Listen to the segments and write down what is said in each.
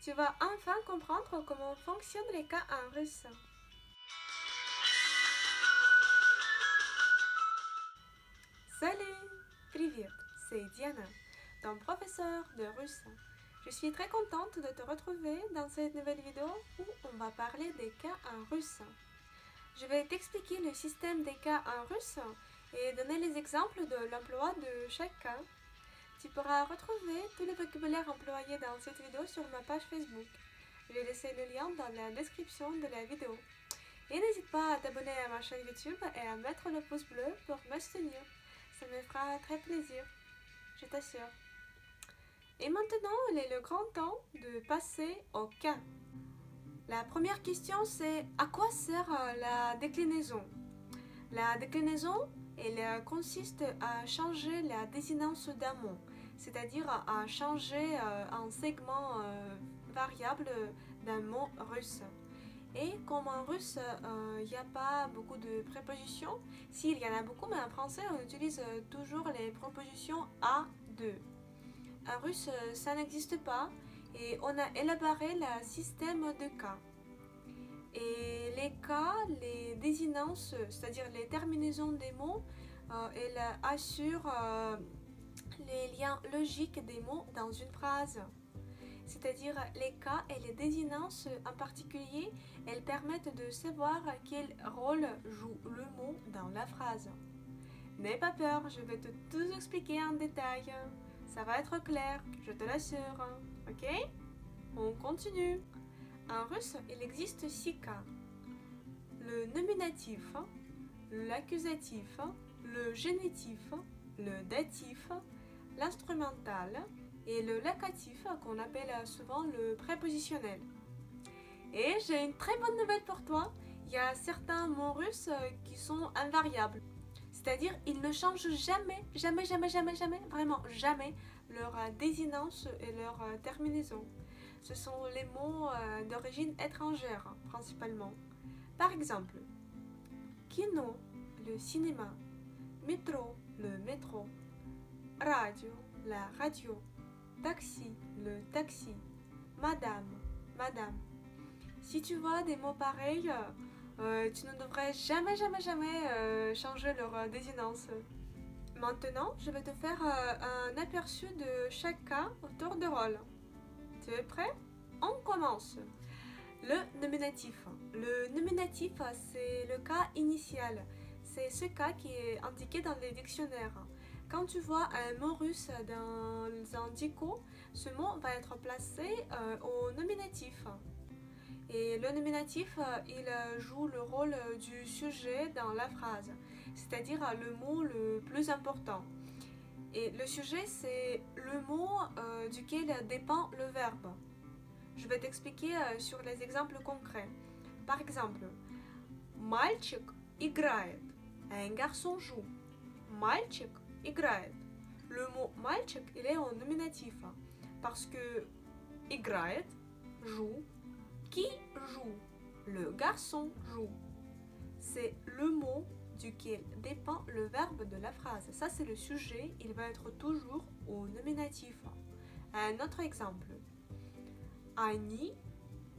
Tu vas enfin comprendre comment fonctionnent les cas en russe. Salut, привет, c'est Diana, ton professeur de russe. Je suis très contente de te retrouver dans cette nouvelle vidéo où on va parler des cas en russe. Je vais t'expliquer le système des cas en russe et donner les exemples de l'emploi de chaque cas. Tu pourras retrouver tout le vocabulaire employé dans cette vidéo sur ma page Facebook. Je vais laisser le lien dans la description de la vidéo. Et n'hésite pas à t'abonner à ma chaîne YouTube et à mettre le pouce bleu pour me soutenir. Ça me fera très plaisir, je t'assure. Et maintenant, il est le grand temps de passer au cas. La première question, c'est à quoi sert la déclinaison? La déclinaison, elle consiste à changer la désinence d'un mot, c'est-à-dire à changer un segment variable d'un mot russe. Et comme en russe, il n'y a pas beaucoup de prépositions, s'il y en a beaucoup, mais en français, on utilise toujours les prépositions à, de. En russe, ça n'existe pas et on a élaboré le système de cas. Et les cas, les désinences, c'est-à-dire les terminaisons des mots, elles assurent les liens logiques des mots dans une phrase. C'est-à-dire les cas et les désinences en particulier, elles permettent de savoir quel rôle joue le mot dans la phrase. N'aie pas peur, je vais te tout expliquer en détail. Ça va être clair, je te l'assure. Ok? On continue. En russe, il existe 6 cas. Le nominatif, l'accusatif, le génitif, le datif, l'instrumental et le locatif qu'on appelle souvent le prépositionnel. Et j'ai une très bonne nouvelle pour toi. Il y a certains mots russes qui sont invariables. C'est-à-dire, ils ne changent jamais, vraiment jamais leur désinence et leur terminaison. Ce sont les mots d'origine étrangère, principalement. Par exemple, kino, le cinéma, métro, le métro, radio, la radio, taxi, le taxi, madame, madame. Si tu vois des mots pareils, tu ne devrais jamais changer leur désinence. Maintenant, je vais te faire un aperçu de chaque cas au tour de rôle. Tu es prêt? On commence. Le nominatif. Le nominatif, c'est le cas initial. C'est ce cas qui est indiqué dans les dictionnaires. Quand tu vois un mot russe dans un dico, ce mot va être placé au nominatif. Et le nominatif, il joue le rôle du sujet dans la phrase, c'est-à-dire le mot le plus important. Et le sujet, c'est le mot duquel dépend le verbe. Je vais t'expliquer sur les exemples concrets. Par exemple, мальчик играет. Un garçon joue. Мальчик играет. Le mot мальчик, il est en nominatif parce que играет, joue. Qui joue? Le garçon joue. C'est le mot duquel dépend le verbe de la phrase. Ça, c'est le sujet. Il va être toujours au nominatif. Un autre exemple. Они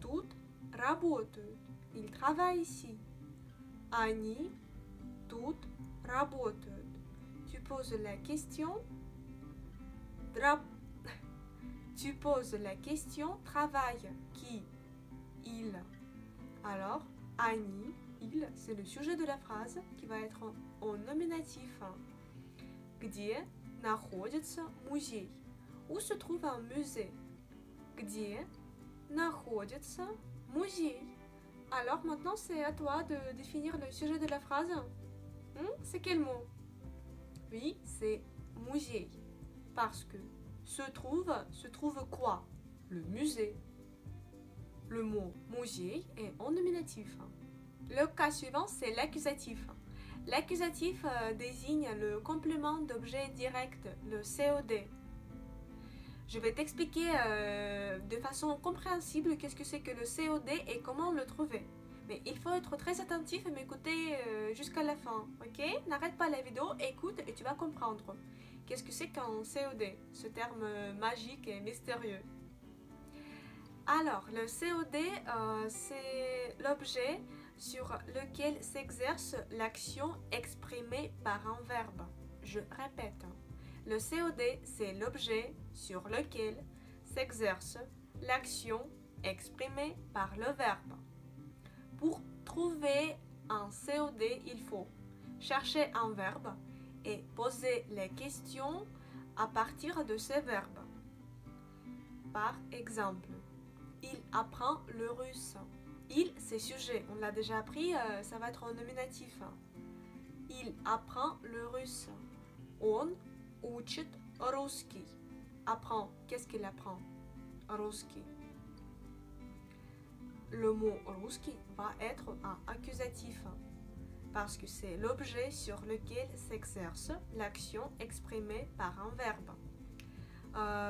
тут работают. Ils travaillent ici. Они тут работают. Tu poses la question. Tu poses la question travail. Qui? Il. Alors, они, il, c'est le sujet de la phrase qui va être en nominatif. Где находится музей? Où se trouve un musée? Где находится музей? Alors maintenant, c'est à toi de définir le sujet de la phrase. C'est quel mot? Oui, c'est musée. Parce que se trouve quoi? Le musée. Le mot musée est en nominatif. Le cas suivant, c'est l'accusatif. L'accusatif désigne le complément d'objet direct, le COD. Je vais t'expliquer de façon compréhensible qu'est-ce que c'est que le COD et comment le trouver. Mais il faut être très attentif et m'écouter jusqu'à la fin, ok? N'arrête pas la vidéo, écoute et tu vas comprendre. Qu'est-ce que c'est qu'un COD, ce terme magique et mystérieux? Alors, le COD, c'est l'objet sur lequel s'exerce l'action exprimée par un verbe. Je répète, le COD, c'est l'objet sur lequel s'exerce l'action exprimée par le verbe. Pour trouver un COD, il faut chercher un verbe et poser les questions à partir de ce verbe. Par exemple, il apprend le russe. Il, c'est sujet. On l'a déjà appris, ça va être en nominatif. Il apprend le russe. Он учит русский. Apprend. Qu'est-ce qu'il apprend? Русский. Le mot русский va être un accusatif parce que c'est l'objet sur lequel s'exerce l'action exprimée par un verbe.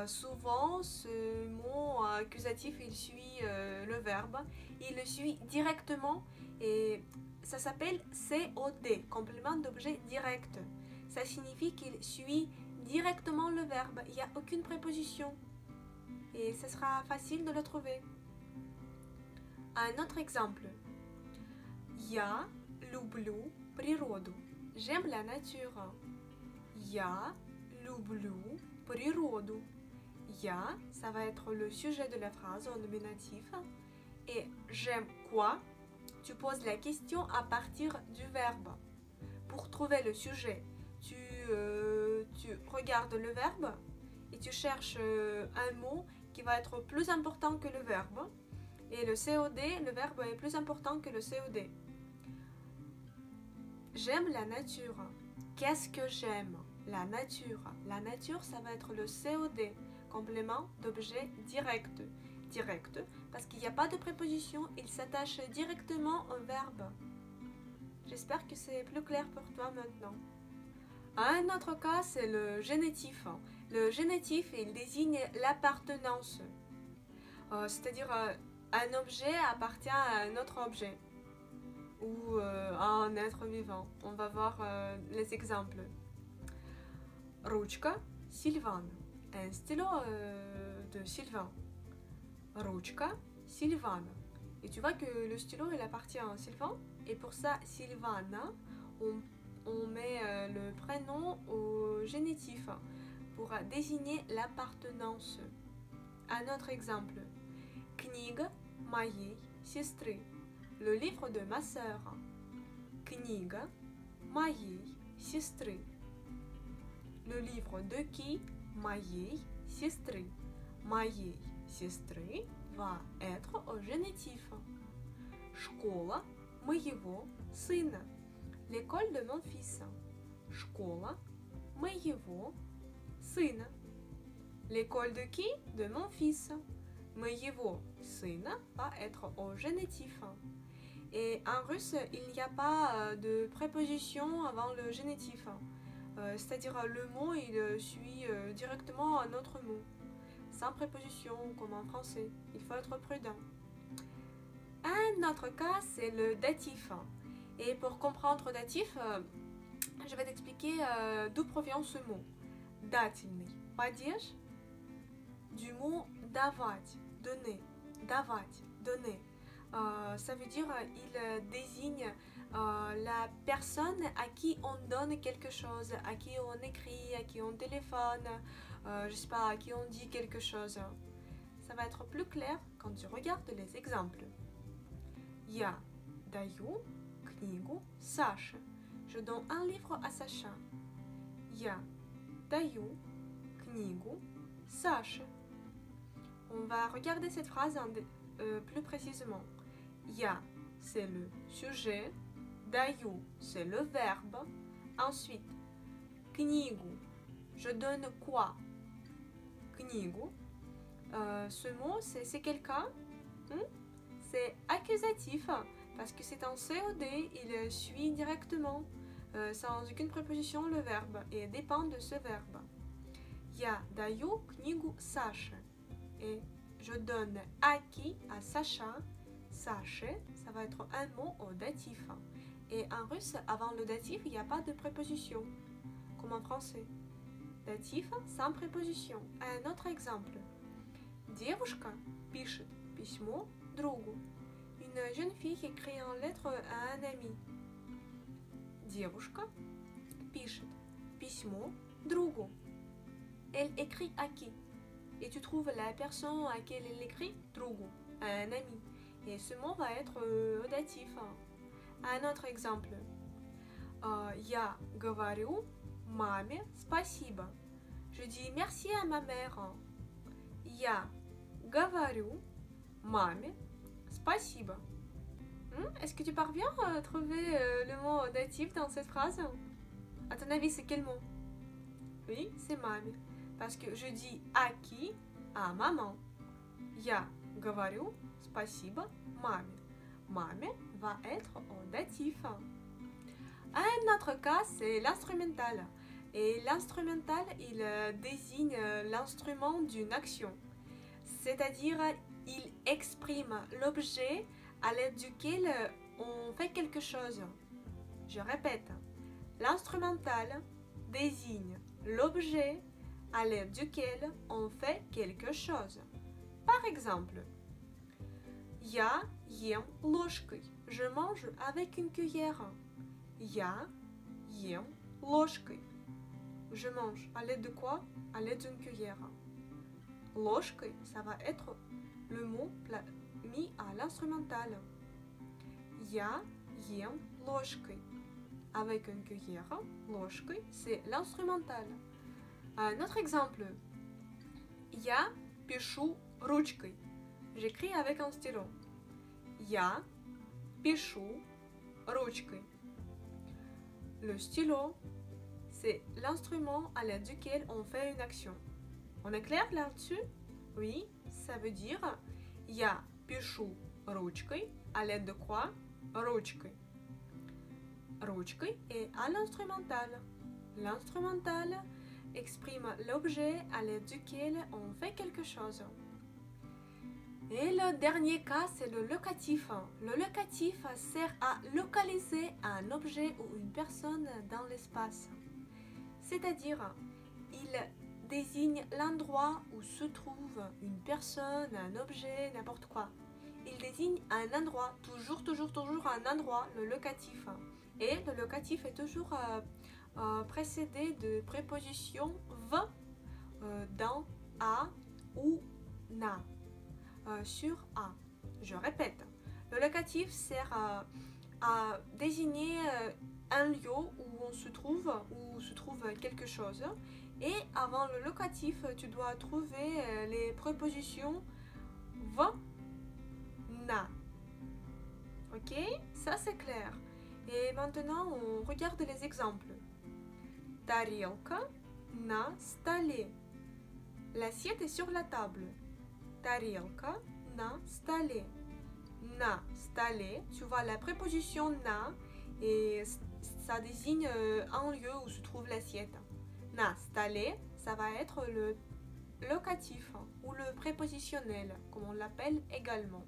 Souvent, ce mot accusatif, il suit le verbe, il le suit directement et ça s'appelle COD, complément d'objet direct. Ça signifie qu'il suit directement le verbe, il n'y a aucune préposition et ce sera facile de le trouver. Un autre exemple. Я люблю природу. J'aime la nature. Я люблю природу. Я, ça va être le sujet de la phrase en nominatif. Et j'aime quoi? Tu poses la question à partir du verbe. Pour trouver le sujet, tu regardes le verbe et tu cherches un mot qui va être plus important que le verbe. Et le COD, le verbe est plus important que le COD. J'aime la nature. Qu'est-ce que j'aime? La nature. La nature, ça va être le COD, complément d'objet direct. Direct, parce qu'il n'y a pas de préposition, il s'attache directement au verbe. J'espère que c'est plus clair pour toi maintenant. Un autre cas, c'est le génitif. Le génitif, il désigne l'appartenance. C'est-à-dire, un objet appartient à un autre objet ou à un être vivant. On va voir les exemples. Ручка Сильвана. Un stylo de Sylvain. Ручка Сильвана. Et tu vois que le stylo, il appartient à Sylvain. Et pour ça, Sylvana, on met le prénom au génitif pour désigner l'appartenance. Un autre exemple. Книга моей сестры. Le livre de ma sœur. Книга моей сестры. Le livre de qui? Моей сестры. Моей сестры va être au génitif. Школа моего сына. L'école de mon fils. Школа моего сына. L'école de qui? De mon fils. Моего сына va être au génitif. Et en russe, il n'y a pas de préposition avant le génitif. C'est-à-dire le mot, il suit directement un autre mot. Sans préposition, comme en français. Il faut être prudent. Un autre cas, c'est le datif. Et pour comprendre datif, je vais t'expliquer d'où provient ce mot. Дательный падеж du mot давать, donner, давать, donner. Ça veut dire il désigne la personne à qui on donne quelque chose, à qui on écrit, à qui on téléphone, je sais pas, à qui on dit quelque chose. Ça va être plus clair quand tu regardes les exemples. Я даю книгу Саше. Je donne un livre à Sacha. Я даю книгу Саше. On va regarder cette phrase plus précisément. Я, c'est le sujet. Даю, c'est le verbe. Ensuite, книгу, je donne quoi? Книгу. Ce mot, c'est quelqu'un. C'est accusatif parce que c'est un COD, il suit directement, sans aucune préposition, le verbe et dépend de ce verbe. Я даю книгу Саше. Et je donne à qui? À Sacha. Sache, ça va être un mot au datif. Et en russe, avant le datif, il n'y a pas de préposition, comme en français. Datif sans préposition. Un autre exemple. Девушка пишет письмо другу. Une jeune fille qui écrit une lettre à un ami. Девушка пишет письмо другу. Elle écrit à qui? Et tu trouves la personne à qui elle écrit другу, à un ami. Et ce mot va être datif. Un autre exemple. Я говорю маме спасибо. Je dis merci à ma mère. Я говорю маме спасибо. Est-ce que tu parviens à trouver le mot datif dans cette phrase? À ton avis, c'est quel mot? Oui, c'est маме. Parce que je dis à qui? À maman. Я говорю спасибо маме. Маме va être en datif. Un autre cas, c'est l'instrumental. Et l'instrumental, il désigne l'instrument d'une action. C'est-à-dire, il exprime l'objet à l'aide duquel on fait quelque chose. Je répète, l'instrumental désigne l'objet à l'aide duquel on fait quelque chose. Par exemple, я ем ложкой. Je mange avec une cuillère. Я ем ложкой. Je mange à l'aide de quoi? À l'aide d'une cuillère. Ложкой, ça va être le mot mis à l'instrumental. Я ем ложкой. Avec une cuillère, ложкой, c'est l'instrumental. Un autre exemple. Я пишу ручкой. J'écris avec un stylo. Я пишу ручкой. Le stylo, c'est l'instrument à l'aide duquel on fait une action. On est clair là-dessus? Oui, ça veut dire я пишу ручкой. À l'aide de quoi? Ручкой. Ручкой est à l'instrumental. L'instrumental exprime l'objet à l'aide duquel on fait quelque chose. Et le dernier cas, c'est le locatif. Le locatif sert à localiser un objet ou une personne dans l'espace. C'est-à-dire, il désigne l'endroit où se trouve une personne, un objet, n'importe quoi. Il désigne un endroit, toujours un endroit, le locatif. Et le locatif est toujours précédé de prépositions v dans a ou na. Sur a. Je répète, le locatif sert à désigner un lieu où se trouve quelque chose. Et avant le locatif, tu dois trouver les prépositions v, na. Ok? Ça c'est clair. Et maintenant, on regarde les exemples. Тарелка на столе. L'assiette est sur la table. Тарелка на столе. На столе, tu vois la préposition na et ça désigne un lieu où se trouve l'assiette. На столе, ça va être le locatif ou le prépositionnel, comme on l'appelle également.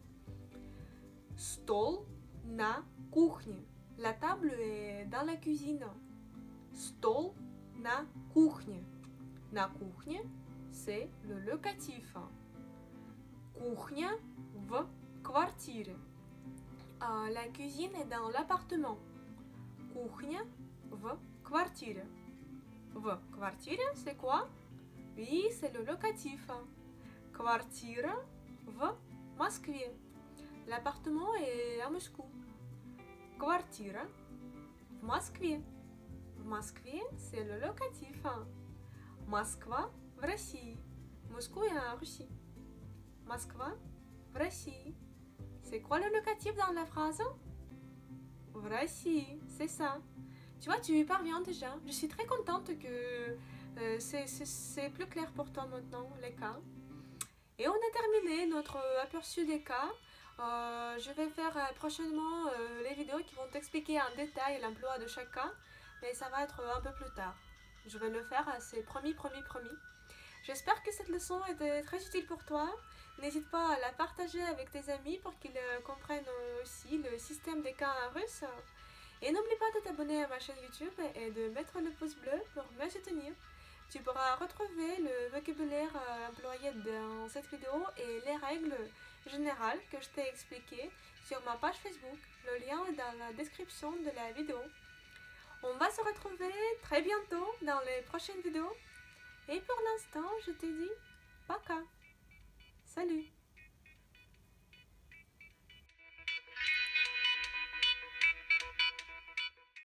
Стол на кухне. La table est dans la cuisine. Стол на кухне. На кухне, c'est le locatif. Кухня в квартире. La cuisine est dans l'appartement. Кухня в квартире. В квартире, c'est quoi? Oui, c'est le locatif. Квартира в Москве. L'appartement est à Moscou. Квартира в Москве. В Москве, c'est le locatif. Москва в России. Moscou est en Russie. Москва в России. C'est quoi le locatif dans la phrase? В России, c'est ça. Tu vois, tu y parviens déjà. Je suis très contente que c'est plus clair pour toi maintenant, les cas. Et on a terminé notre aperçu des cas. Je vais faire prochainement les vidéos qui vont t'expliquer en détail l'emploi de chaque cas. Mais ça va être un peu plus tard. Je vais le faire, c'est promis. J'espère que cette leçon était très utile pour toi. N'hésite pas à la partager avec tes amis pour qu'ils comprennent aussi le système des cas en russe. Et n'oublie pas de t'abonner à ma chaîne YouTube et de mettre le pouce bleu pour me soutenir. Tu pourras retrouver le vocabulaire employé dans cette vidéo et les règles générales que je t'ai expliquées sur ma page Facebook. Le lien est dans la description de la vidéo. On va se retrouver très bientôt dans les prochaines vidéos. Et pour l'instant, je te dis Paka. Salut!